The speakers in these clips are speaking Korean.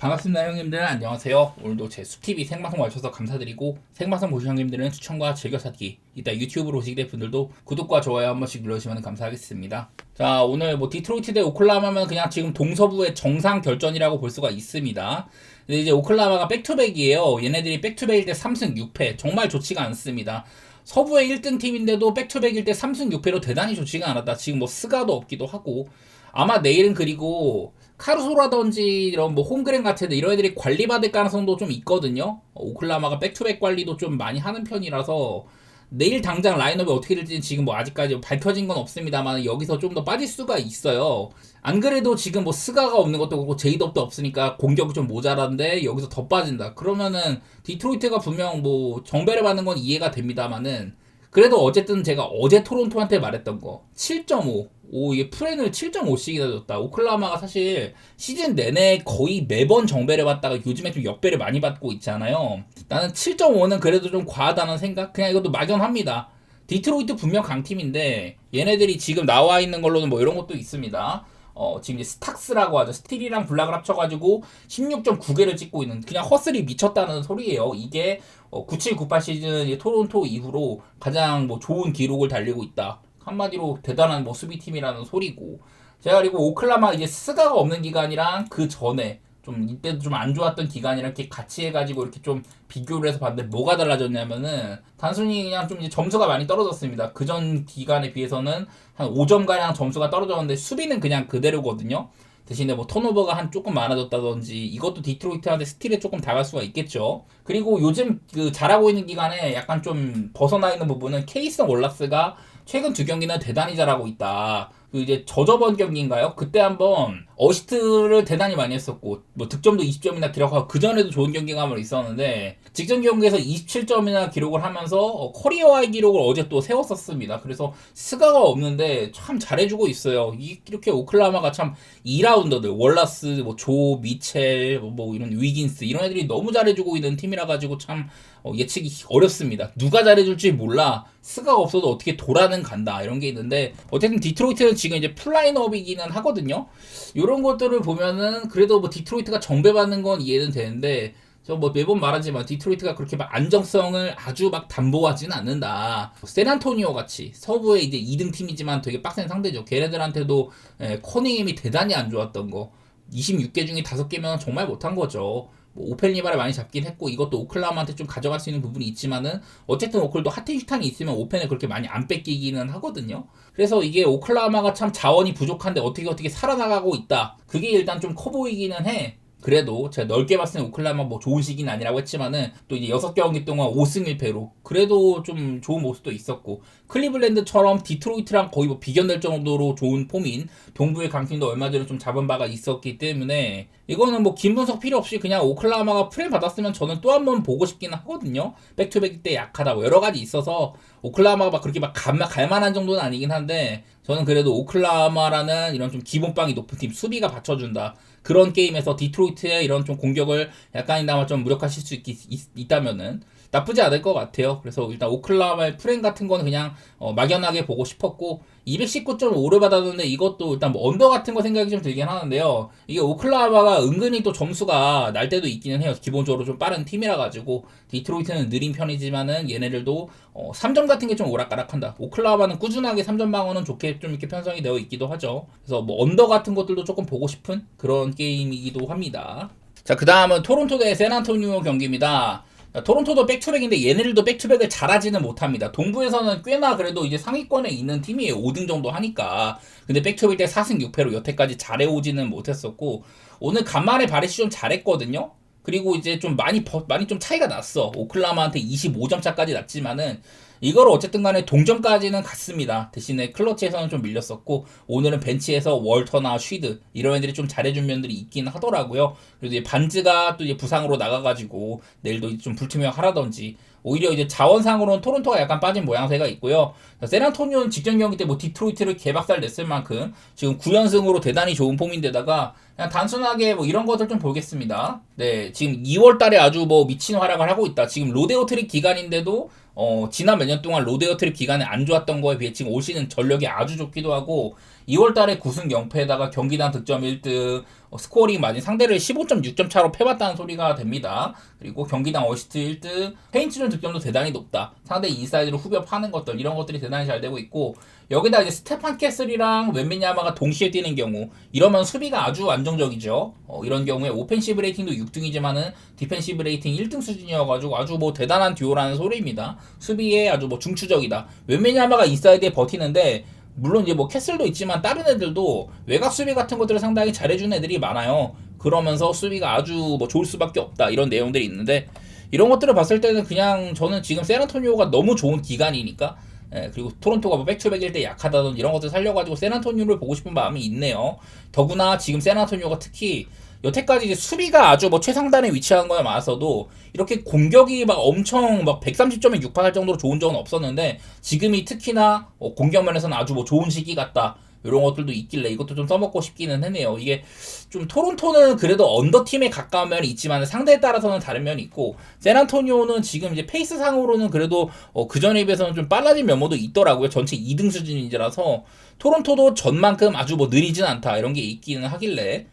반갑습니다 형님들, 안녕하세요. 오늘도 제 숲TV 생방송 와주셔서 감사드리고, 생방송 보신 형님들은 추천과 즐겨찾기, 이따 유튜브로 오시게 될 분들도 구독과 좋아요 한 번씩 눌러주시면 감사하겠습니다. 자, 오늘 뭐 디트로이트 대 오클라호마면 그냥 지금 동서부의 정상 결전이라고 볼 수가 있습니다. 근데 이제 오클라호마가 백투백이에요. 얘네들이 백투백일 때 3승 6패, 정말 좋지가 않습니다. 서부의 1등 팀인데도 백투백일 때 3승 6패로 대단히 좋지가 않았다. 지금 뭐 스가도 없기도 하고, 아마 내일은 그리고 카루소라든지 이런 뭐 홈그랜 같은 이런 애들이 관리받을 가능성도 좀 있거든요. 오클라호마가 백투백 관리도 좀 많이 하는 편이라서 내일 당장 라인업이 어떻게 될지는 지금 뭐 아직까지 밝혀진 건 없습니다만 여기서 좀 더 빠질 수가 있어요. 안 그래도 지금 뭐 스가가 없는 것도 그렇고 제이덥도 없으니까 공격이 좀 모자란데 여기서 더 빠진다. 그러면은 디트로이트가 분명 뭐 정배를 받는 건 이해가 됩니다만은 그래도 어쨌든 제가 어제 토론토한테 말했던 거 7.5 이게 프렌을 7.5씩이나 줬다. 오클라호마가 사실 시즌 내내 거의 매번 정배를 받다가 요즘에 좀 역배를 많이 받고 있잖아요. 나는 7.5는 그래도 좀 과하다는 생각? 그냥 이것도 막연합니다. 디트로이트 분명 강팀인데 얘네들이 지금 나와 있는 걸로는 뭐 이런 것도 있습니다. 지금 이제 스탁스라고 하죠. 스틸이랑 블락을 합쳐가지고 16.9개를 찍고 있는 그냥 허슬이 미쳤다는 소리예요. 이게 97, 98 시즌 토론토 이후로 가장 뭐 좋은 기록을 달리고 있다. 한마디로 대단한 뭐 수비팀이라는 소리고. 제가 그리고 오클라마 이제 스가가 없는 기간이랑 그 전에 좀 이때도 좀 안 좋았던 기간이랑 이렇게 같이 해가지고 이렇게 좀 비교를 해서 봤는데 뭐가 달라졌냐면은 단순히 그냥 좀 이제 점수가 많이 떨어졌습니다. 그 전 기간에 비해서는 한 5점가량 점수가 떨어졌는데 수비는 그냥 그대로거든요. 대신에 뭐 턴오버가 한 조금 많아졌다든지 이것도 디트로이트한테 스틸에 조금 당할 수가 있겠죠. 그리고 요즘 그 잘하고 있는 기간에 약간 좀 벗어나 있는 부분은 케이슨 월라스가 최근 두 경기는 대단히 잘하고 있다. 그 이제 저저번 경기인가요? 그때 한번 어시스트를 대단히 많이 했었고 뭐 득점도 20점이나 기록하고 그 전에도 좋은 경기가 한번 있었는데 직전 경기에서 27점이나 기록을 하면서 커리어하이 기록을 어제 또 세웠었습니다. 그래서 스가가 없는데 참 잘해주고 있어요. 이렇게 오클라호마가 참 2라운더들 월라스, 뭐 조, 미첼, 뭐 이런 위긴스 이런 애들이 너무 잘해주고 있는 팀이라 가지고 참 예측이 어렵습니다. 누가 잘해줄지 몰라. 스가가 없어도 어떻게 돌아는 간다 이런 게 있는데 어쨌든 디트로이트는 지금 이제 풀라인업이기는 하거든요. 이런 것들을 보면은 그래도 뭐 디트로이트가 정배받는 건 이해는 되는데 저 뭐 매번 말하지만 디트로이트가 그렇게 막 안정성을 아주 막 담보하지는 않는다. 샌안토니오 같이 서부의 이제 2등 팀이지만 되게 빡센 상대죠. 걔네들한테도 커닝햄이 대단히 안 좋았던 거. 26개 중에 5개면 정말 못한 거죠. 뭐 오펜 리바를 많이 잡긴 했고 이것도 오클라호마한테 좀 가져갈 수 있는 부분이 있지만은 어쨌든 오클도 하텐슈탄이 있으면 오펜을 그렇게 많이 안 뺏기기는 하거든요. 그래서 이게 오클라호마가 참 자원이 부족한데 어떻게 살아나가고 있다. 그게 일단 좀 커 보이기는 해. 그래도 제가 넓게 봤을 때 오클라호마 뭐 좋은 시기는 아니라고 했지만은 또 이제 6경기 동안 5승 1패로 그래도 좀 좋은 모습도 있었고 클리블랜드처럼 디트로이트랑 거의 뭐 비견될 정도로 좋은 폼인 동부의 강팀도 얼마 전에 좀 잡은 바가 있었기 때문에 이거는 뭐 긴 분석 필요 없이 그냥 오클라호마가 프레임 받았으면 저는 또 한 번 보고 싶긴 하거든요. 백투백 때 약하다 뭐 여러 가지 있어서 오클라호마가 막 그렇게 막 갈만한 정도는 아니긴 한데 저는 그래도 오클라호마라는 이런 좀 기본빵이 높은 팀 수비가 받쳐준다. 그런 게임에서 디트로이트의 이런 좀 공격을 약간이나마 좀 무력화실 수 있다면은 나쁘지 않을 것 같아요. 그래서 일단 오클라호마의 프레임 같은 거는 그냥 막연하게 보고 싶었고 219.5를 받았는데 이것도 일단 뭐 언더 같은 거 생각이 좀 들긴 하는데요. 이게 오클라호마가 은근히 또 점수가 날 때도 있기는 해요. 기본적으로 좀 빠른 팀이라 가지고 디트로이트는 느린 편이지만은 얘네들도 3점 같은 게 좀 오락가락한다. 오클라호마는 꾸준하게 3점 방어는 좋게 좀 이렇게 편성이 되어 있기도 하죠. 그래서 뭐 언더 같은 것들도 조금 보고 싶은 그런 게임이기도 합니다. 자, 그 다음은 토론토 대 샌안토니오 경기입니다. 토론토도 백투백인데 얘네들도 백투백을 잘하지는 못합니다. 동부에서는 꽤나 그래도 이제 상위권에 있는 팀이에요. 5등 정도 하니까. 근데 백투백 때 4승 6패로 여태까지 잘해오지는 못했었고 오늘 간만에 바레시 좀 잘했거든요. 그리고 이제 좀 많이 좀 차이가 났어. 오클라호마한테 25점 차까지 났지만은 이걸 어쨌든 간에 동점까지는 갔습니다. 대신에 클러치에서는 좀 밀렸었고 오늘은 벤치에서 월터나 쉬드 이런 애들이 좀 잘해준 면들이 있긴 하더라고요. 그래도 이제 반즈가 또 이제 부상으로 나가가지고 내일도 좀 불투명 하라든지 오히려 이제 자원상으로는 토론토가 약간 빠진 모양새가 있고요. 샌안토니오는 직전 경기 때 뭐 디트로이트를 개박살 냈을 만큼 지금 9연승으로 대단히 좋은 폼인데다가 그냥 단순하게 뭐 이런 것들 좀 보겠습니다. 네, 지금 2월 달에 아주 뭐 미친 활약을 하고 있다. 지금 로데오 트립 기간인데도 지난 몇 년 동안 로데오 트립 기간에 안 좋았던 거에 비해 지금 올 시즌 전력이 아주 좋기도 하고 2월 달에 9승 0패에다가 경기당 득점 1등, 스코어링 마진 상대를 15.6점 차로 패봤다는 소리가 됩니다. 그리고 경기당 어시스트 1등, 페인트존 득점도 대단히 높다. 상대 인사이드로 후벼 파는 것들, 이런 것들이 대단히 잘 되고 있고, 여기다 이제 스테판 캐슬이랑 웬베냐마가 동시에 뛰는 경우, 이러면 수비가 아주 안정적이죠. 이런 경우에 오펜시브 레이팅도 6등이지만은 디펜시브 레이팅 1등 수준이어가지고 아주 뭐 대단한 듀오라는 소리입니다. 수비에 아주 뭐 중추적이다. 웬베냐마가 인사이드에 버티는데, 물론 이제 뭐 캐슬도 있지만 다른 애들도 외곽 수비 같은 것들을 상당히 잘해주는 애들이 많아요. 그러면서 수비가 아주 뭐 좋을 수밖에 없다, 이런 내용들이 있는데, 이런 것들을 봤을 때는 그냥 저는 지금 샌안토니오가 너무 좋은 기간이니까, 그리고 토론토가 뭐 백투백일 때 약하다던 이런 것들 살려가지고 샌안토니오를 보고 싶은 마음이 있네요. 더구나 지금 샌안토니오가 특히 여태까지 이제 수비가 아주 뭐 최상단에 위치한 거에 맞서도 이렇게 공격이 막 엄청 막 130점에 육박할 정도로 좋은 적은 없었는데, 지금이 특히나 공격 면에서는 아주 뭐 좋은 시기 같다, 이런 것들도 있길래 이것도 좀 써먹고 싶기는 하네요. 이게 좀 토론토는 그래도 언더팀에 가까운 면이 있지만 상대에 따라서는 다른 면이 있고, 샌안토니오는 지금 이제 페이스 상으로는 그래도 그전에 비해서는 좀 빨라진 면모도 있더라고요. 전체 2등 수준이라서 토론토도 전만큼 아주 뭐 느리진 않다, 이런 게 있기는 하길래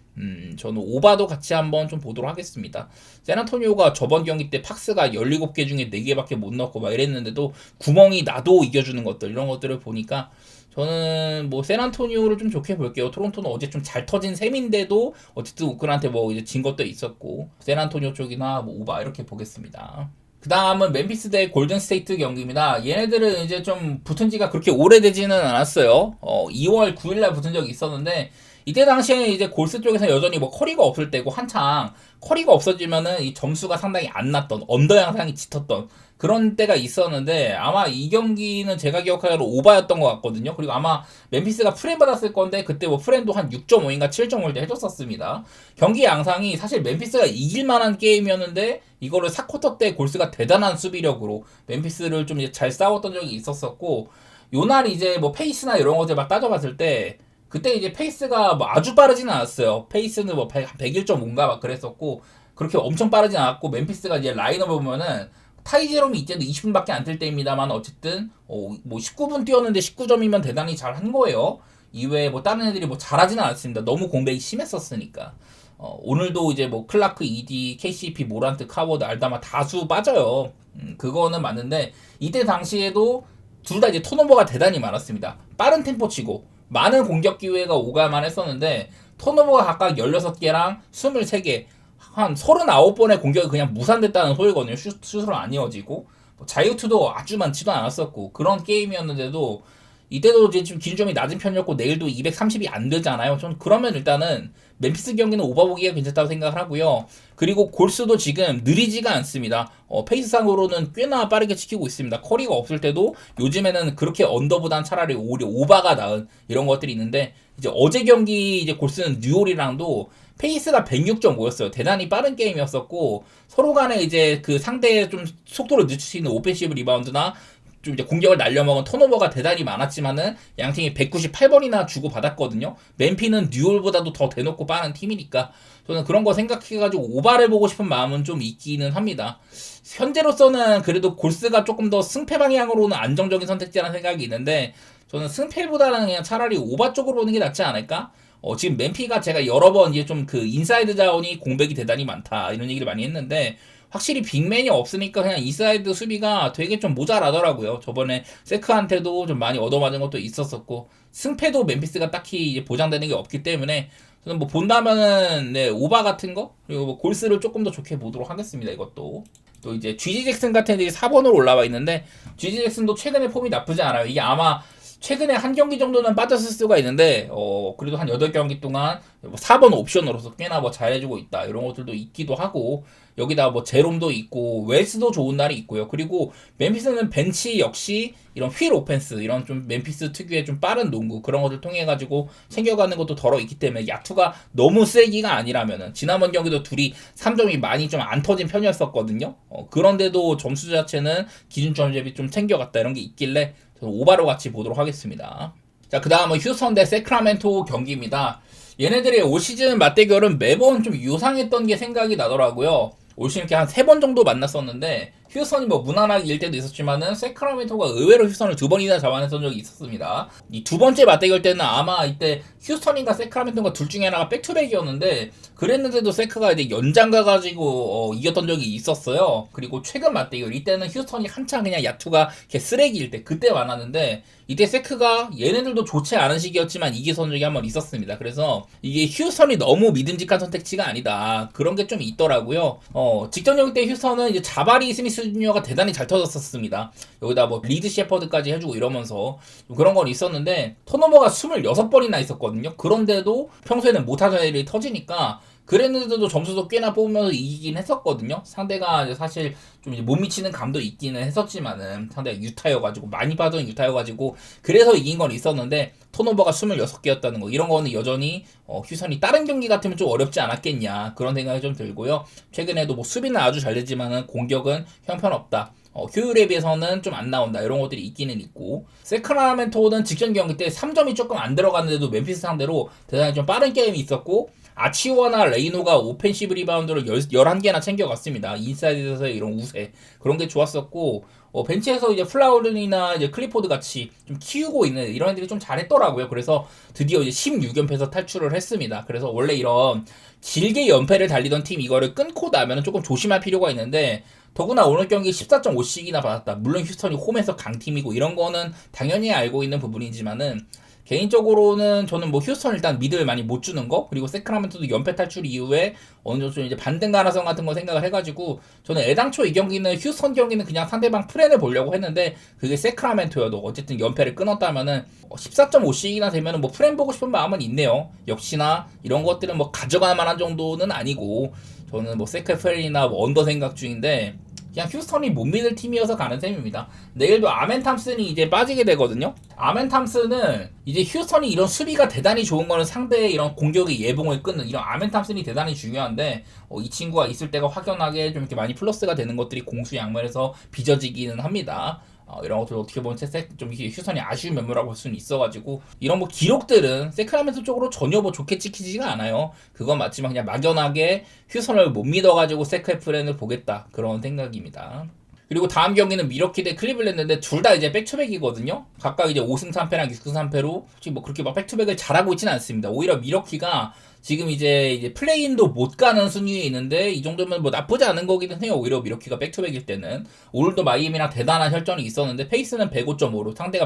저는 오바도 같이 한번 좀 보도록 하겠습니다. 샌안토니오가 저번 경기 때 팍스가 17개 중에 4개밖에 못 넣고 막 이랬는데도 구멍이 나도 이겨주는 것들, 이런 것들을 보니까 저는 뭐 샌안토니오를 좀 좋게 볼게요. 토론토는 어제 좀 잘 터진 셈인데도 어쨌든 우크라한테 뭐 이제 진 것도 있었고, 샌안토니오 쪽이나 뭐 오바 이렇게 보겠습니다. 그 다음은 멤피스 대 골든스테이트 경기입니다. 얘네들은 이제 좀 붙은 지가 그렇게 오래되지는 않았어요. 2월 9일날 붙은 적이 있었는데, 이때 당시에 이제 골스 쪽에서 여전히 뭐 커리가 없을 때고, 한창 커리가 없어지면은 이 점수가 상당히 안 났던, 언더 양상이 짙었던 그런 때가 있었는데, 아마 이 경기는 제가 기억하기로 오바였던 것 같거든요. 그리고 아마 멤피스가 프렘 받았을 건데, 그때 뭐 프렘도 한 6.5인가 7.5일 때 해줬었습니다. 경기 양상이 사실 멤피스가 이길 만한 게임이었는데, 이거를 4쿼터 때 골스가 대단한 수비력으로 멤피스를 좀 잘 싸웠던 적이 있었었고, 요날 이제 뭐 페이스나 이런 것들 막 따져봤을 때, 그때 이제 페이스가 뭐 아주 빠르지는 않았어요. 페이스는 뭐 101.5인가 막 그랬었고, 그렇게 엄청 빠르진 않았고, 멤피스가 이제 라인업을 보면은 타이제롬이 이때도 20분밖에 안 뛸 때입니다만, 어쨌든 뭐 19분 뛰었는데 19점이면 대단히 잘한 거예요. 이외에 뭐 다른 애들이 뭐 잘하지는 않았습니다. 너무 공백이 심했었으니까. 오늘도 이제 뭐 클라크, 이디, KCP, 모란트, 카워드, 알다마 다수 빠져요. 그거는 맞는데, 이때 당시에도 둘 다 이제 턴오버가 대단히 많았습니다. 빠른 템포 치고 많은 공격 기회가 오갈만 했었는데, 턴오버가 각각 16개랑 23개, 한 39번의 공격이 그냥 무산됐다는 소리거든요. 슛으로 안 이어지고, 자유투도 아주 많지도 않았었고, 그런 게임이었는데도 이때도 이제 좀 기준점이 낮은 편이었고, 내일도 230이 안 되잖아요. 좀 그러면 일단은 멤피스 경기는 오버보기가 괜찮다고 생각을 하고요. 그리고 골스도 지금 느리지가 않습니다. 페이스상으로는 꽤나 빠르게 지키고 있습니다. 커리가 없을 때도 요즘에는 그렇게 언더보단 차라리 오히려 오바가 나은 이런 것들이 있는데, 이제 어제 경기 이제 골스는 뉴올이랑도 페이스가 106.5였어요. 대단히 빠른 게임이었었고, 서로 간에 이제 그 상대의 좀 속도를 늦출 수 있는 오펜시브 리바운드나 좀 이제 공격을 날려먹은 턴오버가 대단히 많았지만은 양팀이 198번이나 주고 받았거든요. 맨피는 뉴올보다도 더 대놓고 빠른 팀이니까 저는 그런 거 생각해가지고 오바를 보고 싶은 마음은 좀 있기는 합니다. 현재로서는 그래도 골스가 조금 더 승패 방향으로는 안정적인 선택지라는 생각이 있는데, 저는 승패보다는 그냥 차라리 오바 쪽으로 보는 게 낫지 않을까? 지금 맨피가 제가 여러 번 이제 좀 그 인사이드 자원이 공백이 대단히 많다, 이런 얘기를 많이 했는데, 확실히 빅맨이 없으니까 그냥 인사이드 수비가 되게 좀 모자라더라고요. 저번에 세크한테도 좀 많이 얻어맞은 것도 있었었고, 승패도 멤피스가 딱히 이제 보장되는 게 없기 때문에 저는 뭐 본다면은 오바 같은 거, 그리고 뭐 골스를 조금 더 좋게 보도록 하겠습니다. 이것도. 또 이제 GG 잭슨 같은 애들이 4번으로 올라와 있는데, GG 잭슨도 최근에 폼이 나쁘지 않아요. 이게 아마 최근에 한 경기 정도는 빠졌을 수가 있는데, 그래도 한 8경기 동안 4번 옵션으로서 꽤나 뭐 잘해주고 있다, 이런 것들도 있기도 하고, 여기다 뭐 제롬도 있고 웨스도 좋은 날이 있고요. 그리고 멤피스는 벤치 역시 이런 휠 오펜스, 이런 좀 멤피스 특유의 좀 빠른 농구, 그런 것들 통해 가지고 챙겨가는 것도 덜어 있기 때문에, 야투가 너무 세기가 아니라면은, 지난번 경기도 둘이 3점이 많이 좀 안 터진 편이었었거든요. 그런데도 점수 자체는 기준점 대비 좀 챙겨갔다, 이런 게 있길래 저는 오바로 같이 보도록 하겠습니다. 자, 그 다음은 휴스턴 대 세크라멘토 경기입니다. 얘네들의 올 시즌 맞대결은 매번 좀 유상했던 게 생각이 나더라고요. 올 시즌 이렇게 한 3번 정도 만났었는데 휴스턴이 뭐 무난하게 이길 때도 있었지만은 세크라멘토가 의외로 휴스턴을 2번이나 잡아냈던 적이 있었습니다. 이 두 번째 맞대결 때는 아마 이때 휴스턴인가 세크라멘토인가 둘 중에 하나가 백투백이었는데 그랬는데도 세크가 이제 연장 가가지고 이겼던 적이 있었어요. 그리고 최근 맞대결 이때는 휴스턴이 한창 그냥 야투가 이렇게 쓰레기일 때 그때 많았는데 이때 세크가 얘네들도 좋지 않은 시기였지만 이기선 적이 한 번 있었습니다. 그래서 이게 휴스턴이 너무 믿음직한 선택지가 아니다. 그런 게 좀 있더라고요. 직전 경기 때 휴스턴은 이제 자바리 스미스 주니어가 대단히 잘 터졌었습니다. 여기다 뭐 리드 셰퍼드까지 해주고 이러면서 그런 건 있었는데 턴오버가 26번이나 있었거든요. 그런데도 평소에는 못하던 애들이 터지니까 그랬는데도 점수도 꽤나 뽑으면서 이기긴 했었거든요. 상대가 이제 사실 좀 이제 못 미치는 감도 있기는 했었지만은 상대가 유타여가지고 많이 빠진 유타여가지고 그래서 이긴 건 있었는데 턴오버가 26개였다는 거 이런 거는 여전히 휴선이 다른 경기 같으면 좀 어렵지 않았겠냐 그런 생각이 좀 들고요. 최근에도 뭐 수비는 아주 잘 되지만은 공격은 형편없다. 효율에 비해서는 좀 안 나온다 이런 것들이 있기는 있고 세크라멘토는 직전 경기 때 3점이 조금 안 들어갔는데도 멤피스 상대로 대단히 좀 빠른 게임이 있었고 아치오나 레이노가 오펜시브 리바운드를 11개나 챙겨갔습니다. 인사이드에서의 이런 우세 그런 게 좋았었고 벤치에서 이제 플라우른이나 이제 클리포드 같이 좀 키우고 있는 이런 애들이 좀 잘했더라고요. 그래서 드디어 이제 16연패에서 탈출을 했습니다. 그래서 원래 이런 길게 연패를 달리던 팀 이거를 끊고 나면 조금 조심할 필요가 있는데 더구나 오늘 경기 14.5씩이나 받았다. 물론 휴스턴이 홈에서 강팀이고 이런 거는 당연히 알고 있는 부분이지만은 개인적으로는 저는 뭐 휴스턴 일단 미드를 많이 못 주는 거 그리고 세크라멘토도 연패 탈출 이후에 어느 정도 좀 이제 반등 가능성 같은 거 생각을 해가지고 저는 애당초 이 경기는 휴스턴 경기는 그냥 상대방 프렌을 보려고 했는데 그게 세크라멘토여도 어쨌든 연패를 끊었다면은 14.5씩이나 되면은 뭐 프렌 보고 싶은 마음은 있네요. 역시나 이런 것들은 뭐 가져갈 만한 정도는 아니고 저는 뭐 세크프렌이나 뭐 언더 생각 중인데 그냥 휴스턴이 못 믿을 팀이어서 가는 셈입니다. 내일도 아멘 탐슨이 이제 빠지게 되거든요. 아멘 탐슨은 이제 휴스턴이 이런 수비가 대단히 좋은 거는 상대의 이런 공격의 예봉을 끊는 이런 아멘 탐슨이 대단히 중요한데 이 친구가 있을 때가 확연하게 좀 이렇게 많이 플러스가 되는 것들이 공수 양면에서 빚어지기는 합니다. 이런 것들 어떻게 보면 좀 이게 휴스턴이 아쉬운 면모라고 볼 수는 있어가지고 이런 뭐 기록들은 세크라멘토 쪽으로 전혀 뭐 좋게 찍히지가 않아요. 그건 맞지만 그냥 막연하게 휴스턴을 못 믿어가지고 세크프렌을 보겠다 그런 생각입니다. 그리고 다음 경기는 미러키 대 클리블랜드인데 둘 다 이제 백투백이거든요. 각각 이제 5승 3패랑 6승 3패로 솔직히 뭐 그렇게 막 백투백을 잘하고 있지는 않습니다. 오히려 미러키가 지금 이제 플레이인도 못 가는 순위에 있는데 이 정도면 뭐 나쁘지 않은 거기는 해요. 오히려 미러키가 백투백일 때는 오늘도 마이애미랑 대단한 혈전이 있었는데 페이스는 105.5로 상대가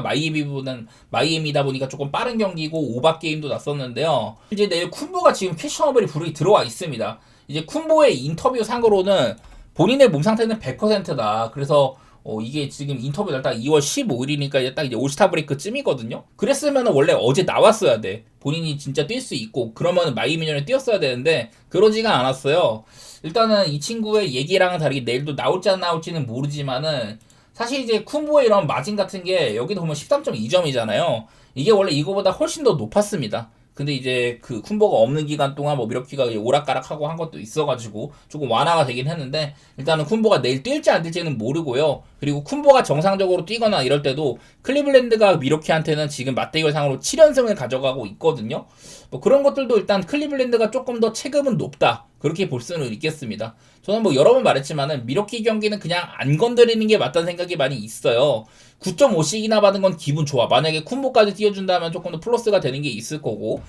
마이애미다 보니까 조금 빠른 경기고 오박 게임도 났었는데요. 이제 내일 쿤보가 지금 퀘셔너블이 불이 들어와 있습니다. 이제 쿤보의 인터뷰 상으로는 본인의 몸 상태는 100%다. 그래서 이게 지금 인터뷰를 딱 2월 15일이니까 이제 딱 이제 올스타 브레이크 쯤이거든요. 그랬으면 원래 어제 나왔어야 돼. 본인이 진짜 뛸 수 있고 그러면 마이애미전에 뛰었어야 되는데 그러지가 않았어요. 일단은 이 친구의 얘기랑은 다르게 내일도 나올지 안 나올지는 모르지만은 사실 이제 쿤보의 이런 마진 같은 게 여기도 보면 13.2점이잖아요. 이게 원래 이거보다 훨씬 더 높았습니다. 근데 이제 그 쿤보가 없는 기간 동안 뭐 미러키가 오락가락하고 한 것도 있어가지고 조금 완화가 되긴 했는데 일단은 쿤보가 내일 뛸지 안 뛸지는 모르고요. 그리고 쿤보가 정상적으로 뛰거나 이럴 때도 클리블랜드가 미러키한테는 지금 맞대결 상으로 7연승을 가져가고 있거든요. 뭐 그런 것들도 일단 클리블랜드가 조금 더 체급은 높다. 그렇게 볼 수는 있겠습니다. 저는 뭐 여러 번 말했지만은 미러키 경기는 그냥 안 건드리는 게 맞다는 생각이 많이 있어요. 9.5씩이나 받은 건 기분 좋아. 만약에 쿤보까지 띄워준다면 조금 더 플러스가 되는 게 있을 거고,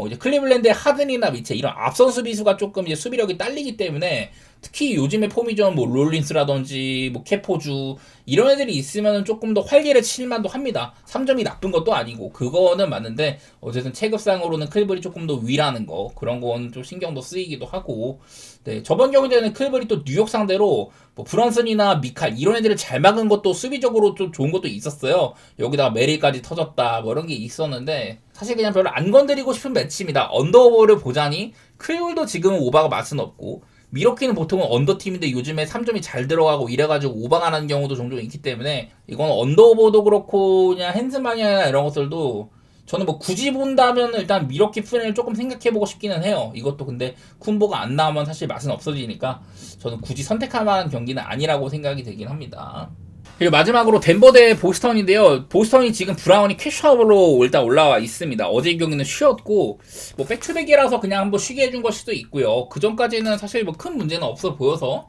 이제 클리블랜드의 하든이나 미체 이런 앞선 수비수가 조금 이제 수비력이 딸리기 때문에 특히 요즘의 폼이 좀 뭐 롤린스라든지 뭐 케포주 이런 애들이 있으면 조금 더 활기를 칠만도 합니다. 3점이 나쁜 것도 아니고 그거는 맞는데 어쨌든 체급상으로는 클리블이 조금 더 위라는 거 그런 건 좀 신경도 쓰이기도 하고 네 저번 경기에는 클리블이 또 뉴욕 상대로 뭐 브런슨이나 미칼 이런 애들을 잘 막은 것도 수비적으로 좀 좋은 것도 있었어요. 여기다가 메릴까지 터졌다 뭐 이런 게 있었는데 사실 그냥 별로 안 건드리고 싶은 매치입니다. 언더오버를 보자니 클리블도 지금은 오바가 맛은 없고 미러키는 보통은 언더팀인데 요즘에 3점이 잘 들어가고 이래가지고 오버가는 경우도 종종 있기 때문에 이건 언더오버도 그렇고 그냥 핸즈마니아나 이런 것들도 저는 뭐 굳이 본다면 일단 미러키 프렌을 조금 생각해보고 싶기는 해요. 이것도 근데 쿤보가 안 나오면 사실 맛은 없어지니까 저는 굳이 선택할 만한 경기는 아니라고 생각이 되긴 합니다. 그리고 마지막으로 덴버 대 보스턴인데요. 보스턴이 지금 브라운이 캐셔업으로 일단 올라와 있습니다. 어제 경기는 쉬었고 뭐 백투백이라서 그냥 한번 쉬게 해준 걸 수도 있고요. 그 전까지는 사실 뭐 큰 문제는 없어 보여서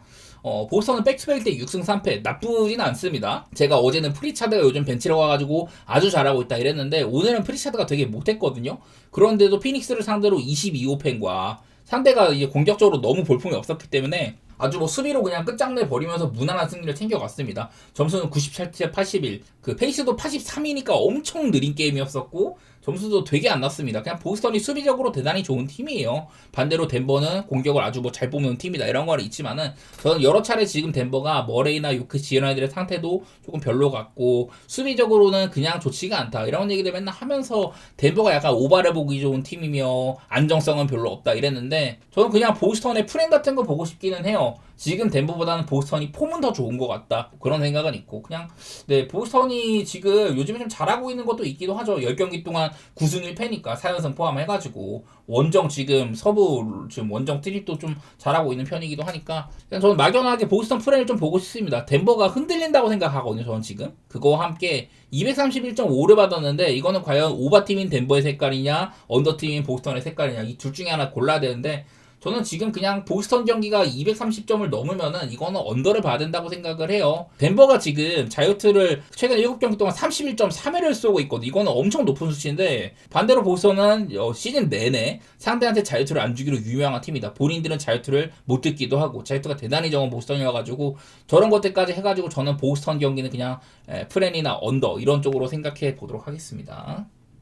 보스턴은 백투백 때 6승 3패 나쁘진 않습니다. 제가 어제는 프리차드가 요즘 벤치로 와가지고 아주 잘하고 있다 이랬는데 오늘은 프리차드가 되게 못했거든요. 그런데도 피닉스를 상대로 22호펜과 상대가 이제 공격적으로 너무 볼품이 없었기 때문에 아주 뭐 수비로 그냥 끝장내 버리면서 무난한 승리를 챙겨갔습니다. 점수는 97대 81. 그 페이스도 83이니까 엄청 느린 게임이었었고 점수도 되게 안 났습니다. 그냥 보스턴이 수비적으로 대단히 좋은 팀이에요. 반대로 덴버는 공격을 아주 뭐 잘 뽑는 팀이다 이런 거는 있지만은 저는 여러 차례 지금 덴버가 머레이나 요키치 이런 아이들의 상태도 조금 별로 같고 수비적으로는 그냥 좋지가 않다 이런 얘기를 맨날 하면서 덴버가 약간 오바를 보기 좋은 팀이며 안정성은 별로 없다 이랬는데 저는 그냥 보스턴의 프레임 같은 거 보고 싶기는 해요. 지금 덴버보다는 보스턴이 폼은 더 좋은 것 같다 그런 생각은 있고 그냥 네 보스턴이 지금 요즘에 좀 잘하고 있는 것도 있기도 하죠. 10경기 동안 9승 1패니까 4연승 포함해가지고 원정 지금 서부 지금 원정 트립도 좀 잘하고 있는 편이기도 하니까 그냥 저는 막연하게 보스턴 프레임을 좀 보고 싶습니다. 덴버가 흔들린다고 생각하거든요. 저는 지금 그거와 함께 231.5를 받았는데 이거는 과연 오바팀인 덴버의 색깔이냐 언더팀인 보스턴의 색깔이냐 이 둘 중에 하나 골라야 되는데 저는 지금 그냥 보스턴 경기가 230점을 넘으면은 이거는 언더를 봐야 된다고 생각을 해요. 덴버가 지금 자유투를 최근 7경기 동안 31.3회를 쏘고 있거든요. 이거는 엄청 높은 수치인데 반대로 보스턴은 시즌 내내 상대한테 자유투를 안 주기로 유명한 팀이다. 본인들은 자유투를 못 듣기도 하고 자유투가 대단히 적은 보스턴이어가지고 저런 것들까지 해가지고 저는 보스턴 경기는 그냥 프렌이나 언더 이런 쪽으로 생각해 보도록 하겠습니다.